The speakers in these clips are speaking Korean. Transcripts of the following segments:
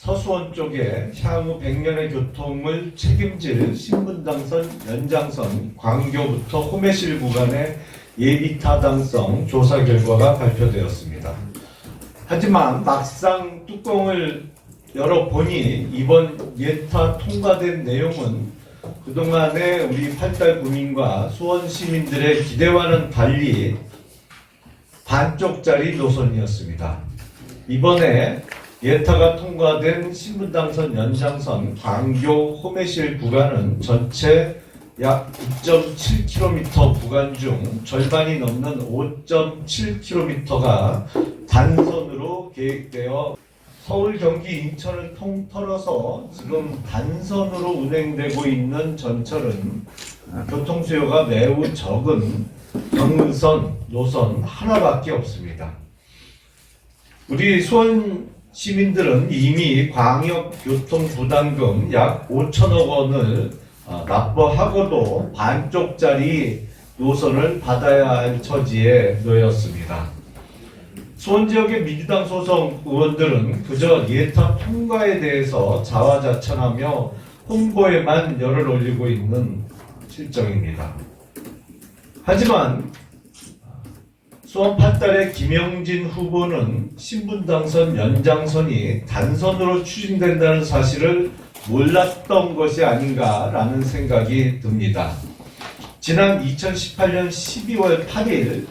서수원 쪽에 향후 100년의 교통을 책임질 신분당선 연장선 광교부터 호매실 구간의 예비타당성 조사 결과가 발표되었습니다. 하지만 막상 뚜껑을 열어보니 이번 예타 통과된 내용은 그동안의 우리 팔달 구민과 수원 시민들의 기대와는 달리 반쪽짜리 노선이었습니다. 이번에 예타가 통과된 신분당선 연장선 광교 호매실 구간은 전체 약 2.7km 구간 중 절반이 넘는 5.7km가 단선으로 계획되어 서울, 경기, 인천을 통틀어서 지금 단선으로 운행되고 있는 전철은 교통수요가 매우 적은 경선 노선 하나밖에 없습니다. 우리 수원 시민들은 이미 광역교통부담금 약 5천억 원을 납부하고도 반쪽짜리 노선을 받아야 할 처지에 놓였습니다. 수원 지역의 민주당 소속 의원들은 그저 예타 통과에 대해서 자화자찬하며 홍보에만 열을 올리고 있는 실정입니다. 하지만 수원 팔달의 김영진 후보는 신분당선 연장선이 단선으로 추진된다는 사실을 몰랐던 것이 아닌가라는 생각이 듭니다. 지난 2018년 12월 8일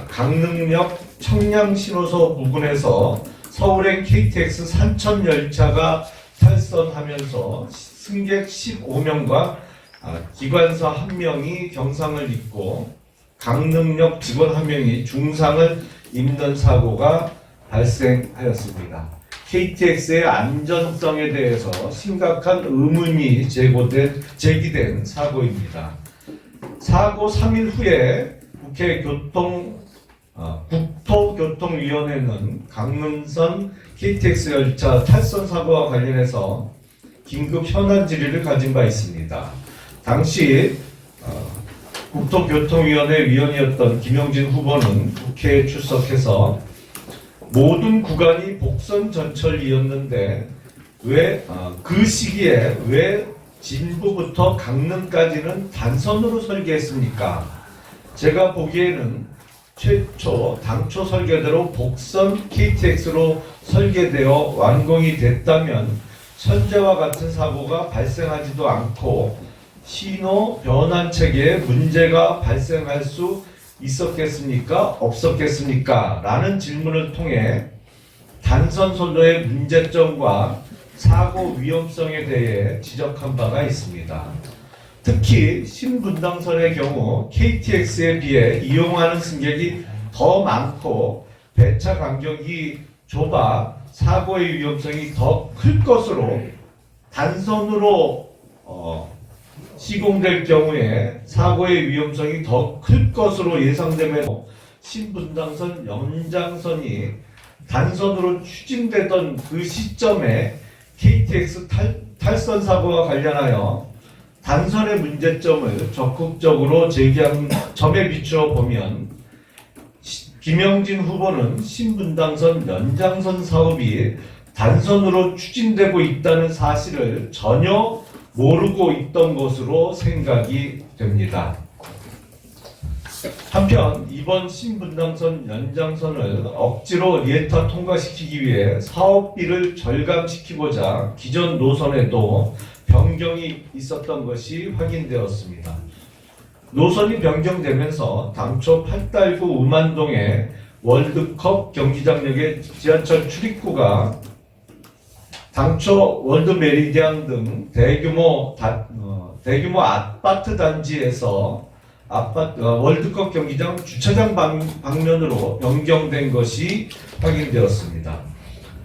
강릉역 청량신호소 부근에서 서울행 KTX 산천 열차가 탈선하면서 승객 15명과 기관사 1명이 경상을 입고 강릉역 직원 1명이 중상을 입는 사고가 발생하였습니다. KTX의 안전성에 대해서 심각한 의문이 제기된 사고입니다. 사고 3일 후에 국회 국토교통위원회는 강릉선 KTX 열차 탈선 사고와 관련해서 긴급 현안 질의를 가진 바 있습니다. 당시 국토교통위원회 위원이었던 김영진 후보는 국회에 출석해서 모든 구간이 복선 전철이었는데 그 시기에 왜 진부부터 강릉까지는 단선으로 설계했습니까? 제가 보기에는 당초 설계대로 복선 KTX로 설계되어 완공이 됐다면 현재와 같은 사고가 발생하지도 않고 신호 변환 체계에 문제가 발생할 수 있었겠습니까? 없었겠습니까? 라는 질문을 통해 단선 선로의 문제점과 사고 위험성에 대해 지적한 바가 있습니다. 특히 신분당선의 경우 KTX에 비해 이용하는 승객이 더 많고 배차 간격이 좁아 사고의 위험성이 더 클 것으로 단선으로 시공될 경우에 사고의 위험성이 더 클 것으로 예상되며 신분당선 연장선이 단선으로 추진되던 그 시점에 KTX 탈선 사고와 관련하여 단선의 문제점을 적극적으로 제기한 점에 비추어 보면 김영진 후보는 신분당선 연장선 사업이 단선으로 추진되고 있다는 사실을 전혀 모르고 있던 것으로 생각이 됩니다. 한편 이번 신분당선 연장선을 억지로 예타 통과시키기 위해 사업비를 절감시키고자 기존 노선에도 변경이 있었던 것이 확인되었습니다. 노선이 변경되면서 당초 팔달구 음안동의 월드컵 경기장역의 지하철 출입구가 당초 월드메리디안 등 대규모 아파트 단지에서 월드컵 경기장 주차장 방면으로 변경된 것이 확인되었습니다.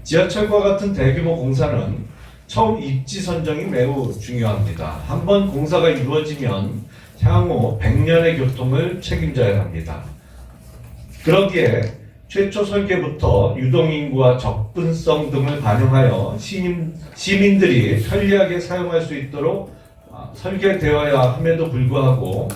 지하철과 같은 대규모 공사는 처음 입지 선정이 매우 중요합니다. 한번 공사가 이루어지면 향후 100년의 교통을 책임져야 합니다. 그러기에 최초 설계부터 유동인구와 접근성 등을 반영하여 시민들이 편리하게 사용할 수 있도록 설계되어야 함에도 불구하고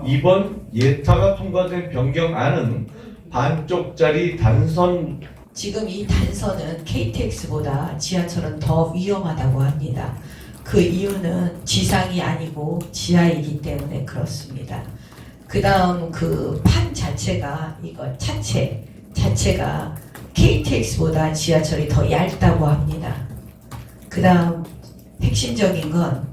이번 예타가 통과된 변경안은 반쪽짜리 단선 지금 이 단선은 KTX보다 지하철은 더 위험하다고 합니다. 그 이유는 지상이 아니고 지하이기 때문에 그렇습니다. 그 다음 그 판 자체가 이거 차체 자체가 KTX보다 지하철이 더 얇다고 합니다. 그 다음 핵심적인 건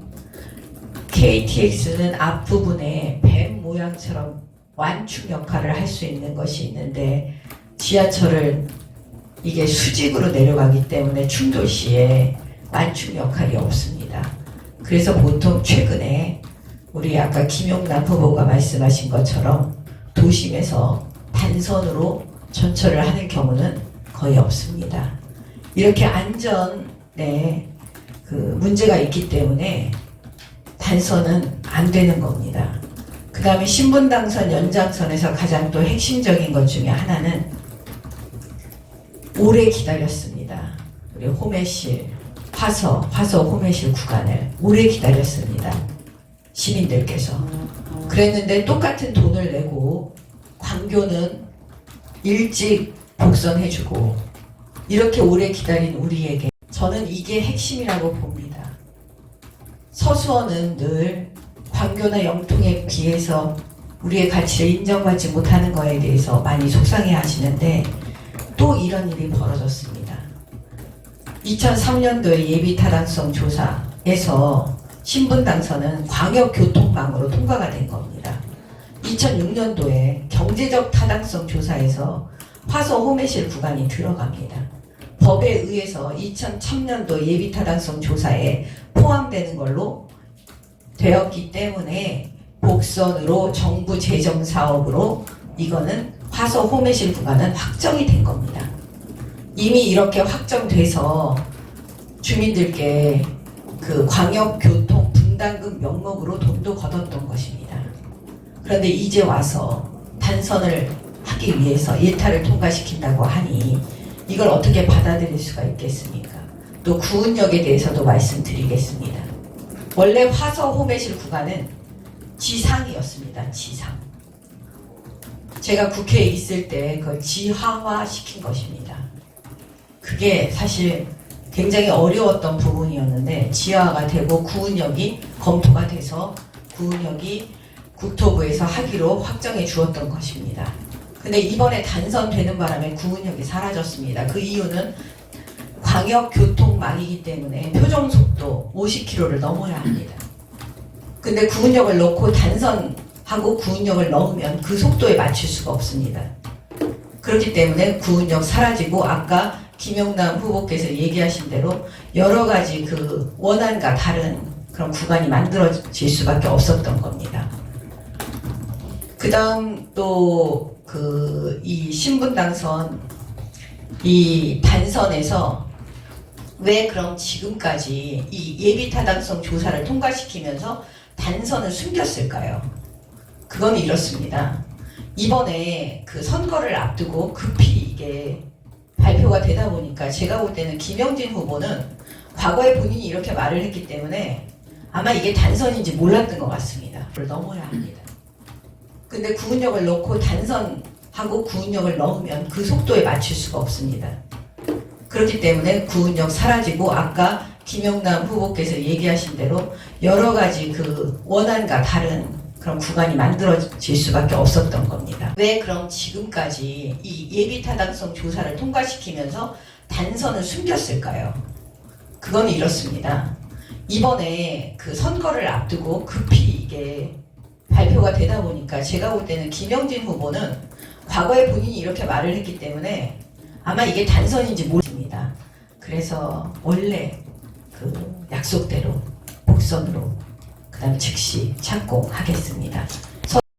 KTX는 앞부분에 뱀 모양처럼 완충 역할을 할 수 있는 것이 있는데 지하철은 이게 수직으로 내려가기 때문에 충돌 시에 완충 역할이 없습니다. 그래서 보통 최근에 우리 아까 김용남 후보가 말씀하신 것처럼 도심에서 단선으로 전철을 하는 경우는 거의 없습니다. 이렇게 안전에 그 문제가 있기 때문에 단선은 안 되는 겁니다. 그 다음에 신분당선 연장선에서 가장 또 핵심적인 것 중에 하나는 오래 기다렸습니다. 우리 호매실, 화서 호매실 구간을 오래 기다렸습니다. 시민들께서. 그랬는데 똑같은 돈을 내고 광교는 일찍 복선해주고 이렇게 오래 기다린 우리에게 저는 이게 핵심이라고 봅니다. 서수원은 늘 광교나 영통에 비해서 우리의 가치를 인정받지 못하는 것에 대해서 많이 속상해 하시는데 또 이런 일이 벌어졌습니다. 2003년도에 예비타당성 조사에서 신분당선은 광역교통망으로 통과가 된 겁니다. 2006년도에 경제적 타당성 조사에서 화서 호매실 구간이 들어갑니다. 법에 의해서 2003년도 예비타당성 조사에 포함되는 걸로 되었기 때문에 복선으로 정부 재정 사업으로 이거는 화서 호매실 구간은 확정이 된 겁니다. 이미 이렇게 확정돼서 주민들께 그 광역교통 분담금 명목으로 돈도 걷었던 것입니다. 그런데 이제 와서 단선을 하기 위해서 예타를 통과시킨다고 하니 이걸 어떻게 받아들일 수가 있겠습니까? 또 구은역에 대해서도 말씀드리겠습니다. 원래 화서 호매실 구간은 지상이었습니다. 지상. 제가 국회에 있을 때 그걸 지하화 시킨 것입니다. 그게 사실 굉장히 어려웠던 부분이었는데 지하가 되고 구은역이 검토가 돼서 구은역이 국토부에서 하기로 확정해 주었던 것입니다. 근데 이번에 단선되는 바람에 구은역이 사라졌습니다. 그 이유는 광역교통망이기 때문에 표정속도 50km를 넘어야 합니다. 근데 구은역을 넣고 단선하고 구은역을 넣으면 그 속도에 맞출 수가 없습니다. 그렇기 때문에 구은역 사라지고 아까 김영남 후보께서 얘기하신 대로 여러 가지 그 원안과 다른 그런 구간이 만들어질 수밖에 없었던 겁니다. 그 다음 또 이 신분당선 이 단선에서 왜 그럼 지금까지 이 예비타당성 조사를 통과시키면서 단선을 숨겼을까요? 그건 이렇습니다. 이번에 그 선거를 앞두고 급히 이게 발표가 되다 보니까 제가 볼 때는 김영진 후보는 과거에 본인이 이렇게 말을 했기 때문에 아마 이게 단선인지 몰랐던 것 같습니다. 그걸 넘어야 합니다. 근데 구은역을 넣고 단선하고 구은역을 넣으면 그 속도에 맞출 수가 없습니다. 그렇기 때문에 구은역 사라지고 아까 김영남 후보께서 얘기하신 대로 여러 가지 그 원안과 다른 그런 구간이 만들어질 수밖에 없었던 겁니다. 왜 그럼 지금까지 이 예비타당성 조사를 통과시키면서 단선을 숨겼을까요? 그건 이렇습니다. 이번에 그 선거를 앞두고 급히 이게 발표가 되다 보니까 제가 볼 때는 김영진 후보는 과거에 본인이 이렇게 말을 했기 때문에 아마 이게 단선인지 모릅니다. 그래서 원래 그 약속대로 복선으로 그 다음 즉시 착공하겠습니다.